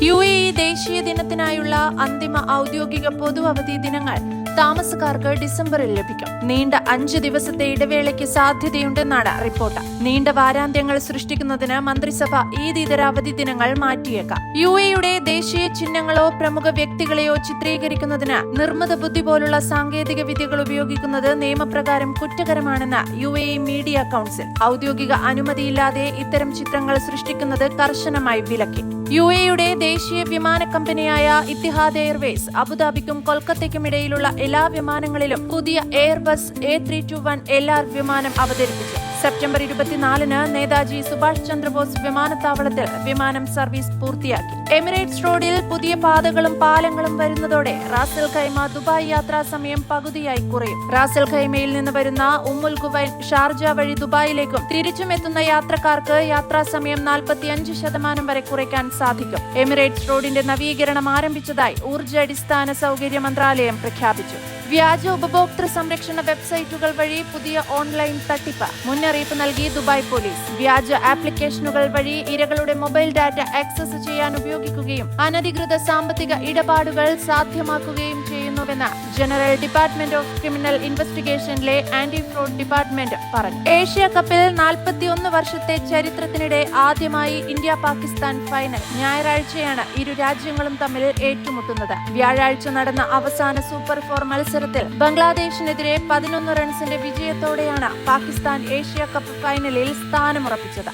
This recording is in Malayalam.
UAE ദേശീയ ദിനത്തിനായുള്ള അന്തിമ ഔദ്യോഗിക പൊതു അവധി ദിനങ്ങൾ താമസക്കാർക്ക് ഡിസംബറിൽ ലഭിക്കും. നീണ്ട 5 ദിവസത്തെ ഇടവേളയ്ക്ക് സാധ്യതയുണ്ടെന്നാണ് റിപ്പോർട്ട്. നീണ്ട വാരാന്ത്യങ്ങൾ സൃഷ്ടിക്കുന്നതിന് മന്ത്രിസഭ ഈദ് ഇതര അവധി ദിനങ്ങൾ മാറ്റിയേക്കാം. UAEയുടെ ദേശീയ ചിഹ്നങ്ങളോ പ്രമുഖ വ്യക്തികളെയോ ചിത്രീകരിക്കുന്നതിന് നിർമ്മിത ബുദ്ധി പോലുള്ള സാങ്കേതിക വിദ്യകൾ ഉപയോഗിക്കുന്നത് നിയമപ്രകാരം കുറ്റകരമാണെന്ന് UAE മീഡിയ കൗൺസിൽ. ഔദ്യോഗിക അനുമതിയില്ലാതെ ഇത്തരം ചിത്രങ്ങൾ സൃഷ്ടിക്കുന്നത് കർശനമായി വിലക്കി. UAEയുടെ ദേശീയ വിമാന കമ്പനിയായ ഇത്തിഹാദ് എയർവേസ് അബുദാബിക്കും കൊൽക്കത്തയ്ക്കുമിടയിലുള്ള എല്ലാ വിമാനങ്ങളിലും പുതിയ എയർബസ് A321 LR വിമാനം അവതരിപ്പിച്ചു. സെപ്റ്റംബർ 24-ന് നേതാജി സുഭാഷ് ചന്ദ്രബോസ് വിമാനത്താവളത്തിൽ വിമാനം സർവീസ് പൂർത്തിയാക്കി. എമിറേറ്റ്സ് റോഡിൽ പുതിയ പാതകളും പാലങ്ങളും വരുന്നതോടെ റാസൽ ഖൈമ ദുബായ് യാത്രാ സമയം പകുതിയായി കുറയും. റാസൽ ഖൈമയിൽ നിന്ന് വരുന്ന ഉമ്മുൽ ഖുവൈൻ ഷാർജ വഴി ദുബായിലേക്കും തിരിച്ചും എത്തുന്ന യാത്രക്കാർക്ക് യാത്രാ സമയം 45% വരെ കുറയ്ക്കാൻ സാധിക്കും. എമിറേറ്റ്സ് റോഡിന്റെ നവീകരണം ആരംഭിച്ചതായി ഊർജ്ജ അടിസ്ഥാന സൗകര്യ മന്ത്രാലയം പ്രഖ്യാപിച്ചു. വ്യാജ ഉപഭോക്തൃ സംരക്ഷണ വെബ്സൈറ്റുകൾ വഴി പുതിയ ഓൺലൈൻ തട്ടിപ്പ് മുന്നറിയിപ്പ് നൽകി ദുബായ് പോലീസ്. വ്യാജ ആപ്ലിക്കേഷനുകൾ വഴി ഇരകളുടെ മൊബൈൽ ഡാറ്റ ആക്സസ് ചെയ്യാൻ ഉപയോഗിക്കുകയും അനധികൃത സാമ്പത്തിക ഇടപാടുകൾ സാധ്യമാക്കുകയും ചെയ്യുന്നുവെന്ന് ജനറൽ ഡിപ്പാർട്ട്മെന്റ് ഓഫ് ക്രിമിനൽ ഇൻവെസ്റ്റിഗേഷനിലെ ആന്റി ഫ്രോഡ് ഡിപ്പാർട്ട്മെന്റ് പറഞ്ഞു. ഏഷ്യ കപ്പിൽ 41 വർഷത്തെ ചരിത്രത്തിനിടെ ആദ്യമായി ഇന്ത്യ പാകിസ്ഥാൻ ഫൈനൽ. ഞായറാഴ്ചയാണ് ഇരു രാജ്യങ്ങളും തമ്മിൽ ഏറ്റുമുട്ടുന്നത്. വ്യാഴാഴ്ച നടന്ന അവസാന സൂപ്പർ 4 മത്സരത്തിൽ ബംഗ്ലാദേശിനെതിരെ 11 റൺസിന്റെ വിജയത്തോടെയാണ് പാകിസ്ഥാൻ ഏഷ്യ കപ്പ് ഫൈനലിൽ സ്ഥാനമുറപ്പിച്ചത്.